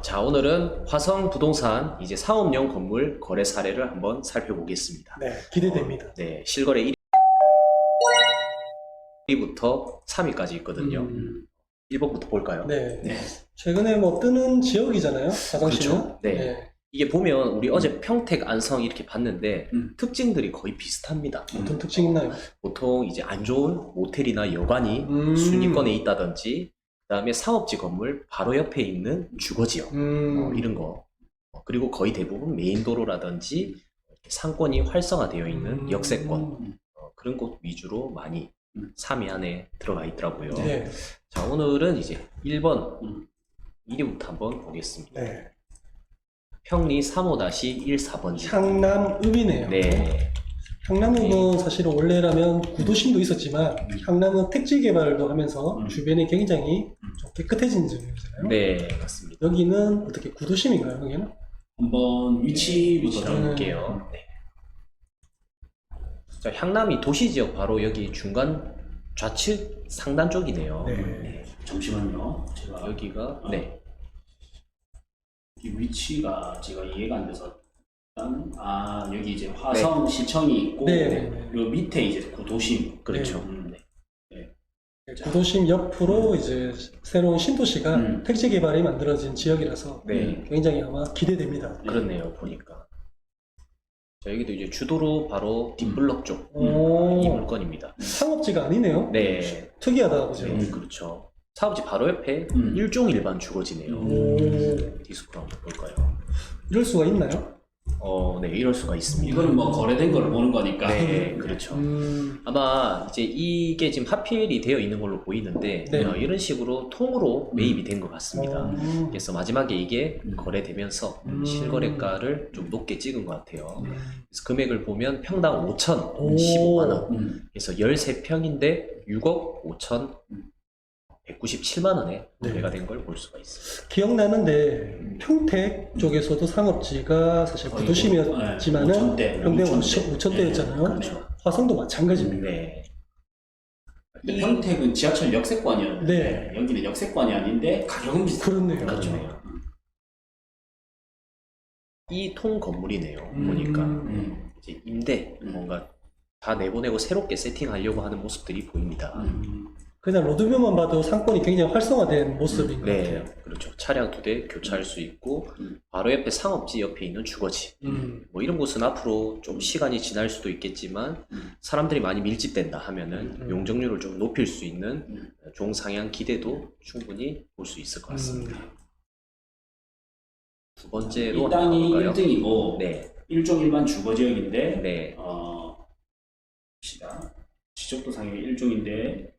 자, 오늘은 화성 부동산 이제 상업용 건물 거래 사례를 한번 살펴보겠습니다. 네, 기대됩니다. 네, 실거래 1위부터 3위까지 있거든요. 1번부터 볼까요? 네. 네. 최근에 뭐 뜨는 지역이잖아요, 화성시는. 그렇죠. 네. 이게 보면 우리 어제 평택, 안성 이렇게 봤는데 특징들이 거의 비슷합니다. 어떤 특징 있나요? 보통 이제 안 좋은 모텔이나 여관이 순위권에 있다든지, 그다음에 상업지 건물 바로 옆에 있는 주거지역 이런 거, 그리고 거의 대부분 메인 도로라든지 상권이 활성화되어 있는 역세권, 그런 곳 위주로 많이 3위 안에 들어가 있더라고요. 네. 자, 오늘은 이제 1번 1위부터 한번 보겠습니다. 네. 평리 35-14번지. 향남읍이네요. 네. 향남읍은 사실은 원래라면 구도심도 있었지만 향남은 택지 개발도 하면서 주변이 굉장히 좀 깨끗해진 지역이잖아요. 네, 맞습니다. 여기는 어떻게 구도심인가요, 여기는? 한번 위치부터 위치를 볼게요. 네. 자, 향남이 도시지역 바로 여기 중간 좌측 상단 쪽이네요. 네. 잠시만요. 제가 여기가 네. 이 위치가 제가 이해가 안 돼서 일단 여기 이제 화성 시청이 있고 네. 요 밑에 이제 구도심. 그렇죠. 네. 구도심 옆으로 이제 새로운 신도시가 택지 개발이 만들어진 지역이라서 네. 굉장히 아마 기대됩니다. 그렇네요, 보니까. 자, 여기도 이제 주도로 바로 뒷블럭 쪽 오. 이 물건입니다. 상업지가 아니네요. 네. 특이하다, 그죠? 그렇죠. 사업지 바로 옆에 일종 일반 주거지네요. 오. 디스크로 한번 볼까요? 이럴 수가 있나요? 네, 이럴 수가 있습니다. 이거는 뭐 거래된 걸 보는 거니까. 네, 그렇죠. 아마 이제 이게 지금 하필이 되어 있는 걸로 보이는데 네. 이런 식으로 통으로 매입이 된 것 같습니다. 음. 그래서 마지막에 이게 거래되면서 실거래가를 좀 높게 찍은 것 같아요. 그래서 금액을 보면 평당 5,015만 원. 그래서 13평인데 6억 5천 197만 원에 거래가 된 걸 볼 수가 있습니다. 기억나는데 평택 쪽에서도 상업지가 사실 거의 구도심이었지만은 5,000대, 평택 5,000대. 5,000대였잖아요. 그렇죠. 화성도 마찬가지입니다. 네. 근데 평택은 지하철 역세권이었는데 네. 여기는 역세권이 아닌데 가격은 비슷해요. 그렇네요. 그렇죠. 이 통 건물이네요. 보니까 이제 임대 뭔가 다 내보내고 새롭게 세팅하려고 하는 모습들이 보입니다. 그냥 로드뷰만 봐도 상권이 굉장히 활성화된 모습인 것 네, 같아요. 그렇죠. 차량 2대 교차할 수 있고 바로 옆에 상업지 옆에 있는 주거지. 뭐 이런 곳은 앞으로 좀 시간이 지날 수도 있겠지만 사람들이 많이 밀집된다 하면은 용적률을 좀 높일 수 있는 종상향 기대도 충분히 볼 수 있을 것 같습니다. 두 번째로 이 땅이 볼까요? 1등이고 네, 일종 일반 주거지역인데 네, 봅시다. 지적도상의 일종인데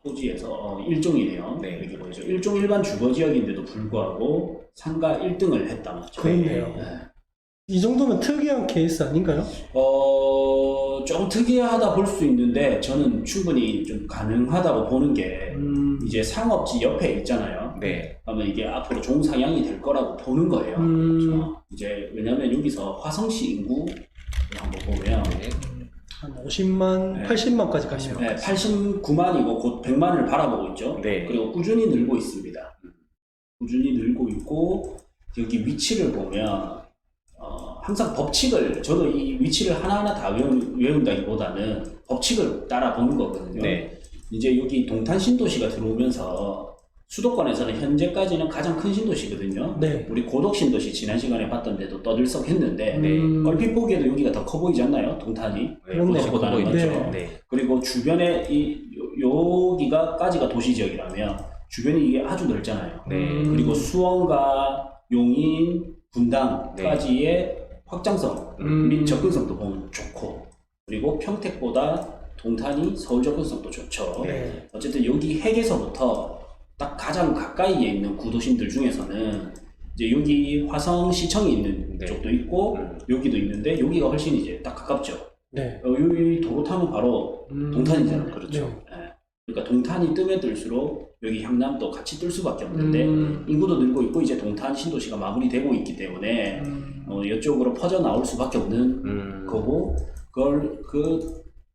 토지에서 일종이네요. 네. 여기 보이죠. 일종 일반 주거지역인데도 불구하고 상가 1등을 했다 맞죠? 그렇네요. 네. 이 정도면 특이한 케이스 아닌가요? 좀 특이하다 볼 수 있는데 저는 충분히 좀 가능하다고 보는 게 이제 상업지 옆에 있잖아요. 네, 그러면 이게 앞으로 종상향이 될 거라고 보는 거예요. 그렇죠? 이제 왜냐면 여기서 화성시 인구 한번 보면 네. 한 50만, 네. 80만까지 가시면. 네, 89만이고 곧 100만을 바라보고 있죠. 네. 그리고 꾸준히 늘고 있습니다. 꾸준히 늘고 있고 여기 위치를 보면 항상 법칙을 저도 이 위치를 하나하나 다 외운다기보다는 법칙을 따라 보는 거거든요. 네. 이제 여기 동탄 신도시가 들어오면서 수도권에서는 현재까지는 가장 큰 신도시거든요. 네. 우리 고덕 신도시 지난 시간에 봤던 데도 떠들썩했는데 네. 얼핏 보기에도 여기가 더 커 보이지 않나요? 동탄이. 그렇네요. 고덕보다는 보이죠. 네. 네. 그리고 주변에 여기가까지가 도시지역이라면 주변이 이게 아주 넓잖아요. 네. 그리고 수원과 용인, 분당까지의 확장성 및 접근성도 보면 좋고, 그리고 평택보다 동탄이 서울 접근성도 좋죠. 네. 어쨌든 여기 핵에서부터 딱 가장 가까이에 있는 구도심들 중에서는 이제 여기 화성시청이 있는 네. 쪽도 있고 여기도 있는데 여기가 훨씬 이제 딱 가깝죠. 네. 여기 도로 타면 바로 동탄이잖아요. 그렇죠. 네. 예. 그러니까 동탄이 뜨면 뜰수록 여기 향남도 같이 뜰 수밖에 없는데 인구도 늘고 있고 이제 동탄 신도시가 마무리되고 있기 때문에 이쪽으로 퍼져 나올 수밖에 없는 거고, 그걸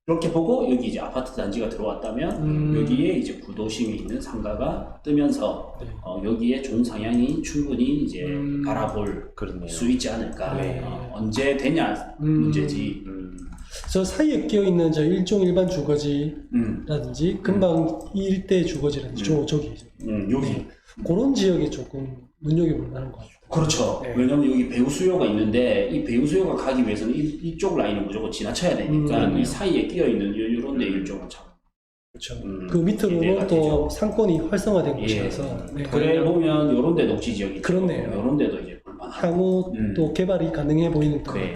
이렇게 보고 여기 이제 아파트 단지가 들어왔다면 여기에 이제 구도심이 있는 상가가 뜨면서 네. 여기에 종상향이 충분히 이제 바라볼 그렇네요. 수 있지 않을까. 네. 언제 되냐 문제지. 저 사이에 끼어 있는 저 일종 일반 주거지라든지 금방 이 일대 주거지라든지 저기 여기. 네. 그런 지역에 조금 눈여겨볼 만한 것 같아요. 그렇죠. 네. 왜냐면 여기 배우 수요가 있는데 이 배우 수요가 가기 위해서는 이쪽 라인을 무조건 지나쳐야 되니까 이 사이에 끼어 있는 이런 데 일종은 참. 그렇죠. 기대가 그 밑으로는 또 되죠. 상권이 활성화된 예. 곳이라서 네. 그래 보면 이런 데 녹지 지역이 그렇네요. 이런 데도 이제 볼만하고. 향후 또 개발이 가능해 보이는 또 네.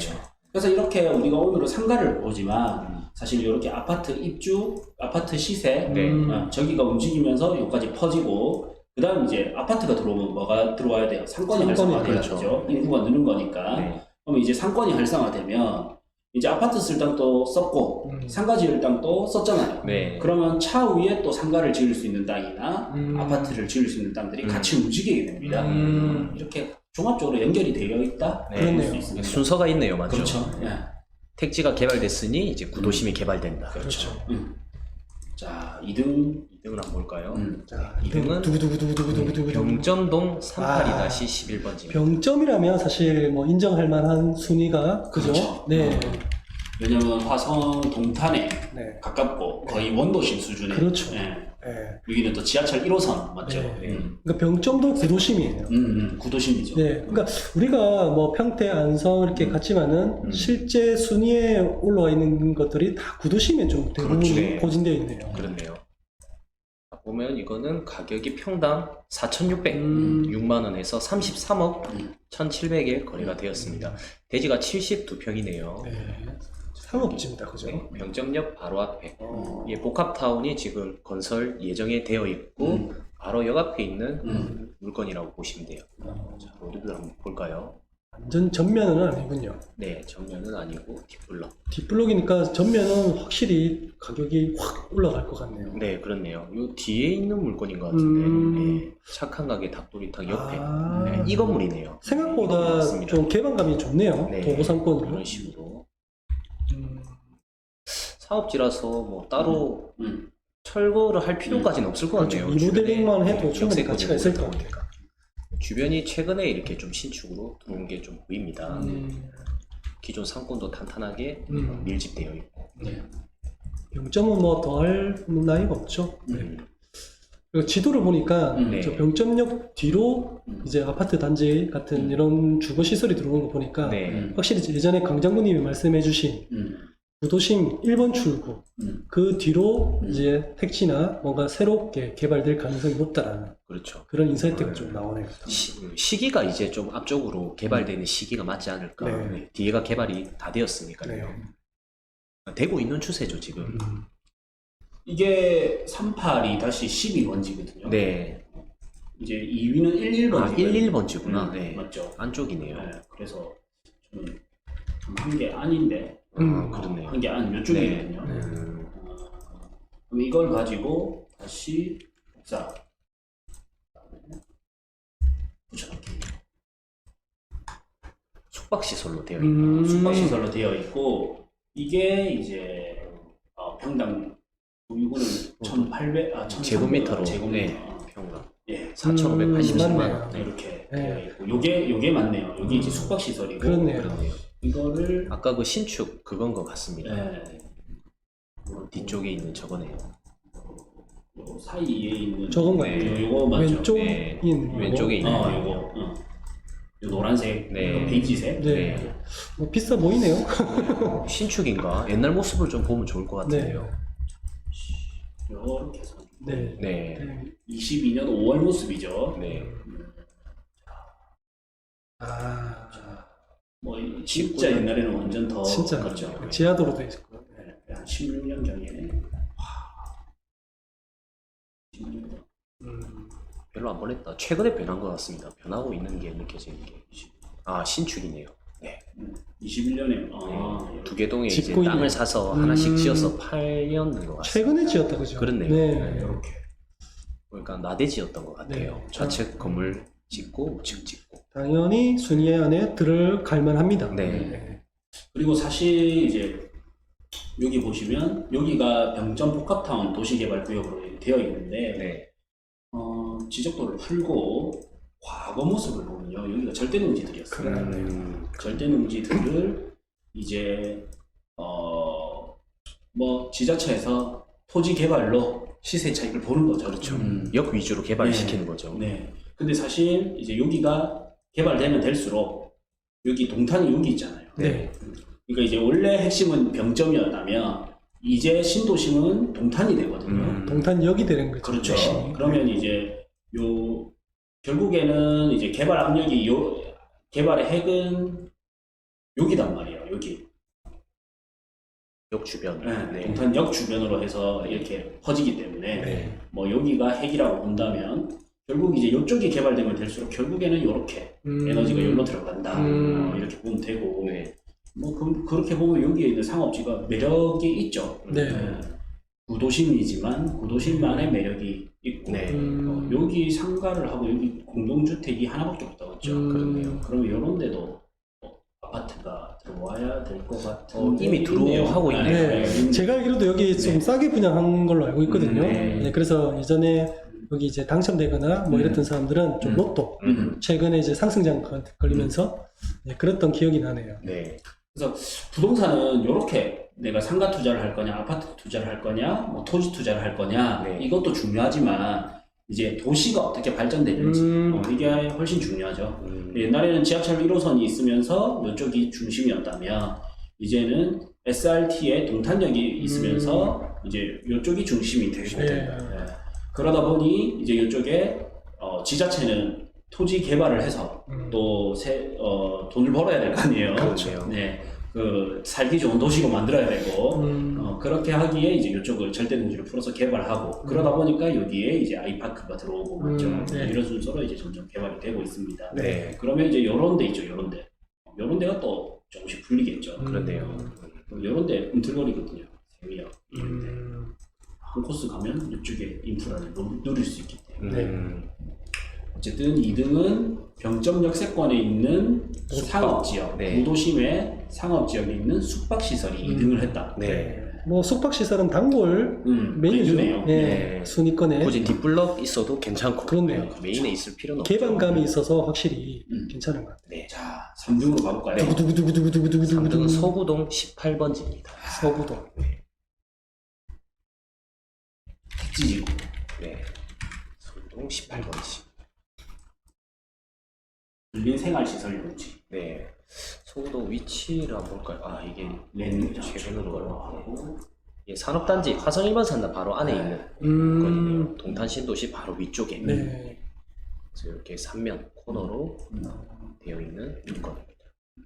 그래서 이렇게 우리가 오늘은 상가를 보지만 사실 이렇게 아파트 입주, 아파트 시세, 네. 저기가 움직이면서 여기까지 퍼지고 그 다음 이제 아파트가 들어오면 뭐가 들어와야 돼요? 상권이 활성화돼야죠. 그렇죠. 인구가 느는 거니까. 네. 그러면 이제 상권이 활성화되면 이제 아파트 쓸 땅도 썼고 상가 지을 땅도 썼잖아요. 네. 그러면 차후에 또 상가를 지을 수 있는 땅이나 아파트를 지을 수 있는 땅들이 음. 같이 움직이게 됩니다. 이렇게 종합적으로 연결이 되어 있다. 네. 볼수 그렇네요. 있습니다. 순서가 있네요, 맞죠? 그렇죠. 예. 택지가 개발됐으니 이제 구도심이 개발된다. 그렇죠. 자, 2등. 2등은 한번 볼까요? 자, 2등은 두구두구두구두구두구두구 병점동 38-11번지입니다. 병점이라면 사실 뭐 인정할 만한 순위가 그죠? 그렇죠. 네. 왜냐면 화성 동탄에 네. 가깝고 거의 원도심 수준의. 그렇죠. 예. 네. 여기는 또 지하철 1호선 맞죠? 네. 그러니까 병점도 구도심이에요. 구도심이죠. 네. 그러니까 우리가 뭐 평택, 안성 이렇게 갔지만은 실제 순위에 올라와 있는 것들이 다 구도심에 좀 대부분 그렇죠. 고진되어 있네요. 그렇네요. 보면 이거는 가격이 평당 4,600, 6만 원에서 33억 1,700에 거래가 되었습니다. 대지가 72평이네요. 네. 상업지입니다. 그죠? 병점역 바로 앞에. 예, 복합타운이 지금 건설 예정에 되어 있고 바로 역 앞에 있는 물건이라고 보시면 돼요. 자, 로드뷰 한번 볼까요? 완전 전면은 아니군요. 네, 정면은 아니고 뒷블럭. 뒷블록이니까 전면은 확실히 가격이 확 올라갈 것 같네요. 네, 그렇네요. 요 뒤에 있는 물건인 것 같은데 네, 착한 가게 닭도리탕 옆에 아. 네, 이 건물이네요. 이 생각보다 건물 맞습니다. 좀 개방감이 좋네요. 네, 도보상권으로. 이런 식으로 사업지라서 뭐 따로 철거를 할 필요까지는 없을 것 같네요. 그렇죠. 리모델링만 주변에 해도 충분히 역세권이 가치가 있을 것 보이고. 같아요. 주변이 최근에 이렇게 좀 신축으로 들어온 게 좀 보입니다. 음. 기존 상권도 탄탄하게 밀집되어 있고. 네. 0점은 뭐 더 할 나이가 없죠. 음. 그리고 지도를 보니까 네. 저 병점역 뒤로 이제 아파트 단지 같은 이런 주거 시설이 들어오는 거 보니까 네. 확실히 예전에 강장군님이 말씀해주신 구도심 1번 출구 그 뒤로 이제 택지나 뭔가 새롭게 개발될 가능성이 높다라는 그렇죠. 그런 인사이트가 좀 나오네요. 시기가 이제 좀 앞쪽으로 개발되는 시기가 맞지 않을까. 네. 네, 뒤에가 개발이 다 되었으니까요. 네. 되고 있는 추세죠, 지금. 이게 38-12번지거든요. 네. 이제 2위는 11번지. 아, 11번지구나. 네. 맞죠. 안쪽이네요. 네. 그래서 저는 한 게 아닌데. 그렇네요. 한 게 아닌 이쪽이거든요. 네. 그럼 이걸 가지고 다시 복사. 붙여넣기. 숙박시설로 되어 있는 숙박시설로 되어 있고 이게 이제 평당 이거는 1,800 제곱미터로 제곱미터. 네, 평당 예. 4,580만 원. 맞네요. 네. 이렇게 네. 되어 있고 요게 맞네요. 여기 이제 숙박시설이고 그렇네요. 그렇네요. 이거를 아까 그 신축 그건 것 같습니다. 네. 뒤쪽에 있는 저거네요. 요 사이에 있는 저건 네. 같아요. 요거 맞죠? 왼쪽에 네. 있는 거. 왼쪽에 있는 거. 요거 요 노란색, 네. 이거 베이지색. 네. 뭐 비싸 보이네요. 신축인가? 옛날 모습을 좀 보면 좋을 것 같은데요. 요렇게 해서 네. 네. 22년 5월 모습이죠. 네. 아, 뭐 진짜 옛날에는 완전 더 진짜 그렇죠. 지하도로도 있고. 네, 한 16년 경에 별로 안 변했다. 최근에 변한 것 같습니다. 변하고 있는 게 느껴지는 게. 아, 신축이네요. 네. 21년에 두 개 동에 이제 짓고 땅을 있는. 사서 하나씩 지어서 팔렸는 것 같습니다. 최근에 지었다 그죠? 그렇네요. 네. 이렇게 그러니까 나대지였던 것 같아요. 네. 좌측 건물 짓고 우측 짓고. 당연히 순위 안에 들어갈 만합니다. 네. 그리고 사실 이제 여기 보시면 여기가 병점 복합타운 도시개발구역으로 되어 있는데 네. 지적도를 풀고 과거 모습을 보면요, 여기가 절대농지들이었어요. 절대농지들을 이제 뭐 지자체에서 토지 개발로 시세 차익을 보는 거죠. 그렇죠. 역 위주로 개발시키는 거죠. 네. 근데 사실 이제 여기가 개발되면 될수록 여기 동탄이 여기 있잖아요. 네. 그러니까 이제 원래 핵심은 병점이었다면 이제 신도심은 동탄이 되거든요. 동탄역이 되는 거죠. 그렇죠. 핵심이. 그러면 이제 결국에는 이제 개발 압력이 개발의 핵은 여기단 말이에요. 여기. 역 주변. 네. 동탄역 주변으로 해서 이렇게 퍼지기 때문에 네. 뭐 여기가 핵이라고 본다면 결국 이제 이쪽이 개발되면 될수록 결국에는 이렇게 에너지가 여기로 들어간다. 이렇게 보면 되고 네. 뭐 그렇게 보면 여기에 있는 상업지가 매력이 있죠. 네. 구도심이지만 구도심만의 매력이 있고 네. 여기 상가를 하고 여기 공동주택이 하나밖에 없다고 했죠. 그렇네요. 그러면 이런 데도 아파트가 들어와야 될 것 같은 이미 들어오고 있네요. 네. 제가 알기로도 여기 좀 네. 싸게 분양한 걸로 알고 있거든요. 네. 네, 그래서 예전에 여기 이제 당첨되거나 뭐 이랬던 사람들은 좀 로또 최근에 이제 상승장 걸리면서 네, 그랬던 기억이 나네요. 네. 그래서 부동산은 이렇게 내가 상가 투자를 할 거냐, 아파트 투자를 할 거냐, 뭐 토지 투자를 할 거냐, 네. 이것도 중요하지만 이제 도시가 어떻게 발전되는지 이게 훨씬 중요하죠. 옛날에는 지하철 1호선이 있으면서 이쪽이 중심이었다면 이제는 SRT에 동탄역이 있으면서 이제 이쪽이 중심이 되고 네. 그러다 보니 이제 이쪽에 지자체는 토지 개발을 해서 또 돈을 벌어야 될 거 아니에요. 그렇죠. 네. 그 살기 좋은 도시로 만들어야 되고 그렇게 하기에 이제 이쪽을 절대농지를 풀어서 개발하고 그러다 보니까 여기에 이제 아이파크가 들어오고 그렇죠. 네. 이런 순서로 이제 점점 개발이 되고 있습니다. 네. 그러면 이제 요런 데 있죠. 요런 데. 요런 데가 또 조금씩 풀리겠죠. 그렇네요. 요런 데 꿈틀거리거든요. 세미역 이런 데. 한 코스 가면 이쪽에 인프라를 누릴 수 있기 때문에. 어쨌든 2등은 병점 역세권에 있는 상업지역, 네. 구도심의 상업지역에 있는 숙박시설이 2등을 했다. 네. 뭐 숙박시설은 단골 메뉴죠. 메뉴네요. 네. 네. 순위권에 굳이 뒷블럭 있어도 괜찮고 그렇네요. 메인에 있을 필요는 없죠. 개방감이 있어서 확실히 괜찮은 것 같아요. 네. 자, 3등으로 가볼까요? 두구두구두구두구두구두구 3등은 서구동 18번지입니다. 서구동. 택지지구. 네. 서구동 18번지. 근린 생활시설 용지. 네. 서구동 위치를 한번 볼까요? 아, 이게 최근으로 하고 예, 산업단지 화성 1번 산단 바로 안에 있는 거거든요. 동탄 신도시 바로 위쪽에 네. 그래서 이렇게 3면 코너로 되어 있는 물건입니다.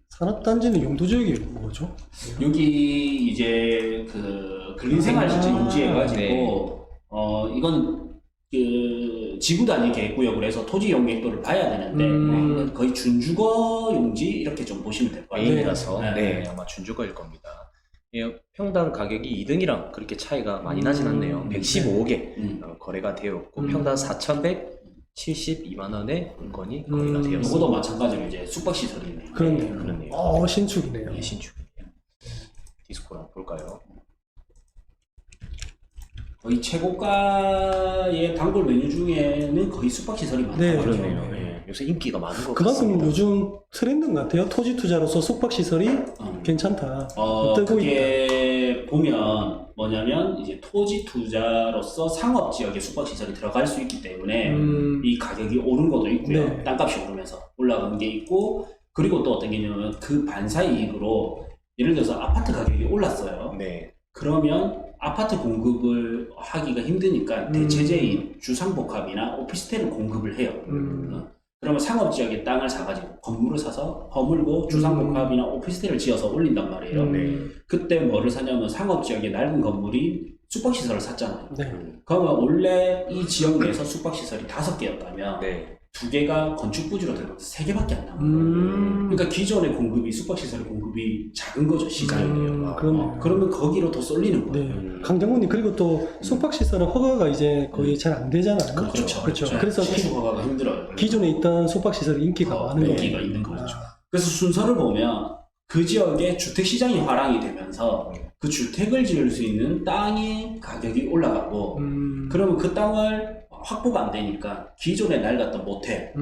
산업단지는 용도지역이 뭐죠? 여기 이제 그 근린 생활시설 용지 해가지고 네. 이건 그 지구 단위 계획구역으로 해서 토지 용객도를 봐야 되는데 이건 거의 준주거 용지 이렇게 좀 보시면 될 것 같아요. 메인이라서 네. 네, 아마 준주거일 겁니다. 예, 평당 가격이 2등이랑 그렇게 차이가 많이 나진 않네요. 115억에 거래가 되었고 평당 4,172만 원의 물건이 거래가 되었습니다. 이것도 마찬가지로 이제 숙박시설이네요. 그렇네요. 그렇네요. 신축이네요. 예, 신축이네요. 디스코를 한번 볼까요? 거의 최고가의 단골 메뉴 중에는 거의 숙박시설이 많아요. 네, 그렇네요. 예, 요새 인기가 많은 것 그만큼 같습니다. 요즘 트렌드인 것 같아요. 토지 투자로서 숙박시설이 괜찮다. 뜨고 있다. 그게 보면 뭐냐면 이제 토지 투자로서 상업 지역에 숙박시설이 들어갈 수 있기 때문에 이 가격이 오른 것도 있고요. 네. 땅값이 오르면서 올라간 게 있고 그리고 또 어떤 게 있냐면 그 반사 이익으로 예를 들어서 아파트 가격이 올랐어요. 네. 그러면 아파트 공급을 하기가 힘드니까 대체제인 주상복합이나 오피스텔을 공급을 해요. 그러면 상업지역에 땅을 사가지고 건물을 사서 허물고 주상복합이나 오피스텔을 지어서 올린단 말이에요. 그때 뭐를 사냐면 상업지역에 낡은 건물이 숙박시설을 샀잖아요. 네. 그러면 원래 이 지역 내에서 숙박시설이 5개였다면 네. 2개가 건축부지로 들어가서 3개밖에 안 남은 거예요. 그러니까 기존의 공급이 숙박시설 공급이 작은 거죠, 시장이. 그러네요. 그러면 거기로 더 쏠리는 거예요. 네. 강장군님 그리고 또 숙박시설은 허가가 이제 거의 잘 안 되잖아요. 그렇죠. 그래서 신축 허가가 힘들어요. 기존에 있던 숙박시설이 인기가 많은 거예요. 인기가 있는 거죠. 그래서 순서를 보면 그 지역에 주택 시장이 활황이 되면서 그 주택을 지을 수 있는 땅의 가격이 올라가고 그러면 그 땅을 확보가 안 되니까 기존에 낡았던 모텔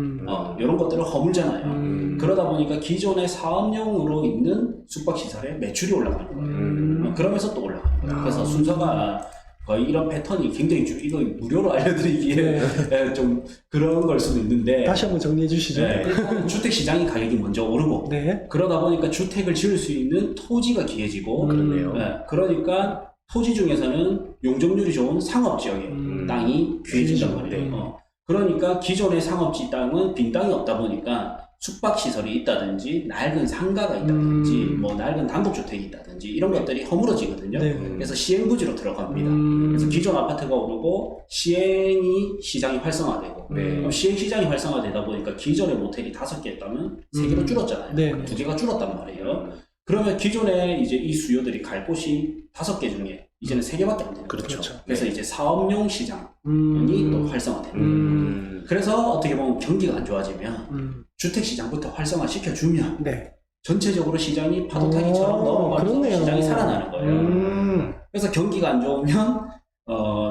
이런 것들을 허물잖아요. 그러다 보니까 기존의 사업용으로 있는 숙박시설의 매출이 올라가는 거예요. 그러면서 또 올라가는 거예요. 그래서 순서가 거의 이런 패턴이 굉장히 이거 무료로 알려드리기에 네, 좀 그런 걸 수도 있는데 다시 한번 정리해 주시죠. 네, 일단 주택 시장이 가격이 먼저 오르고 네. 그러다 보니까 주택을 지을 수 있는 토지가 귀해지고 그렇네요. 네, 그러니까 토지 중에서는 용적률이 좋은 상업지역에 땅이 귀해진단 말이에요. 그러니까 기존의 상업지 땅은 빈 땅이 없다 보니까 숙박시설이 있다든지 낡은 상가가 있다든지 뭐 낡은 단독주택이 있다든지 이런 것들이 허물어지거든요. 네. 그래서 시행부지로 들어갑니다. 그래서 기존 아파트가 오르고 시장이 활성화되고 그럼 시장이 활성화되다 보니까 기존의 모텔이 5개 있다면 3개로 줄었잖아요. 네. 2개가 줄었단 말이에요. 그러면 기존에 이제 이 수요들이 갈 곳이 5개 중에 이제는 3개밖에 안 되는 거죠. 그렇죠. 그래서 이제 사업용 시장이 또 활성화되는 그래서 어떻게 보면 경기가 안 좋아지면 주택 시장부터 활성화 시켜주면 네. 전체적으로 시장이 파도 타기처럼 넘어가면서 그렇네요. 시장이 살아나는 거예요. 그래서 경기가 안 좋으면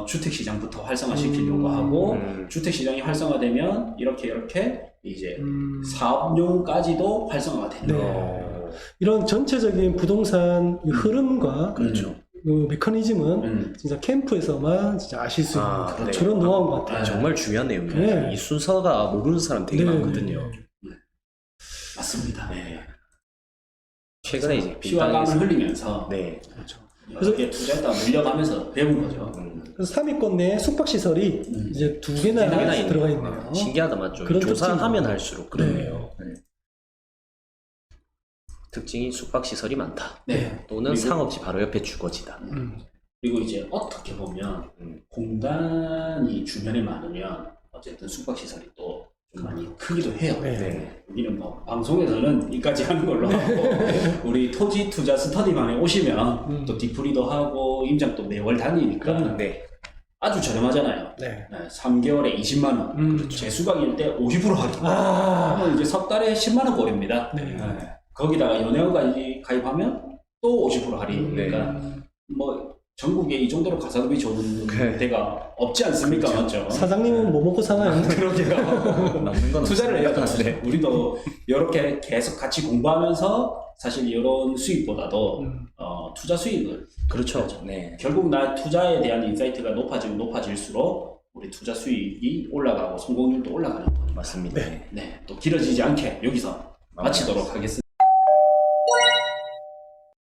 주택 시장부터 활성화 시키려고 하고 주택 시장이 활성화되면 이렇게 이제 사업용까지도 활성화가 되는 네. 거예요. 이런 전체적인 부동산 흐름과 그렇죠. 그 메커니즘은 진짜 캠프에서만 진짜 아실 수 있는 그렇죠. 그런 노하우인 것 같아요. 정말 중요한 내용이에요. 네. 이 순서가 모르는 사람 되게 네. 많거든요. 맞습니다. 네. 최근에 이제 피와 땀을 흘리면서 네. 그렇죠. 여기에 투자했다가 물려가면서 배운 거죠. 그래서 3위권 내에 숙박시설이 이제 2개나 두 개나 들어가 있네요. 신기하다 맞죠? 그런 조사하면 특징이- 할수록 그렇네요. 특징이 숙박시설이 많다. 네. 또는 그리고- 상업지 바로 옆에 주거지다. 그리고 이제 어떻게 보면 공간이 주변에 많으면 어쨌든 숙박시설이 또 좀 많이 크기도 해요. 네. 우리는 뭐 방송에서는 이까지 하는 걸로 하고 우리 토지 투자 스터디반에 오시면 또 디프리도 하고 임장도 매월 다니니까 네. 아주 저렴하잖아요. 네. 3개월에 20만 원. 재수강일 때 50% 할인. 하면 이제 석 달에 10만 원 꼴입니다. 네. 거기다가 연회원까지 가입하면 또 50% 할인. 그러니까 뭐 전국에 이 정도로 가성비 좋은 데가 없지 않습니까? 맞죠? 사장님은 뭐 먹고 사나요? 그러게요. 남는 건 투자를 해야 없으니까. 돼. 우리도 이렇게 계속 같이 공부하면서 사실 이런 수익보다도 투자 수익을 그렇죠. 네. 결국 나 투자에 대한 인사이트가 높아지면 높아질수록 우리 투자 수익이 올라가고 성공률도 올라가는 거예요. 맞습니다. 네, 또 길어지지 않게 여기서 마치도록 하겠습니다.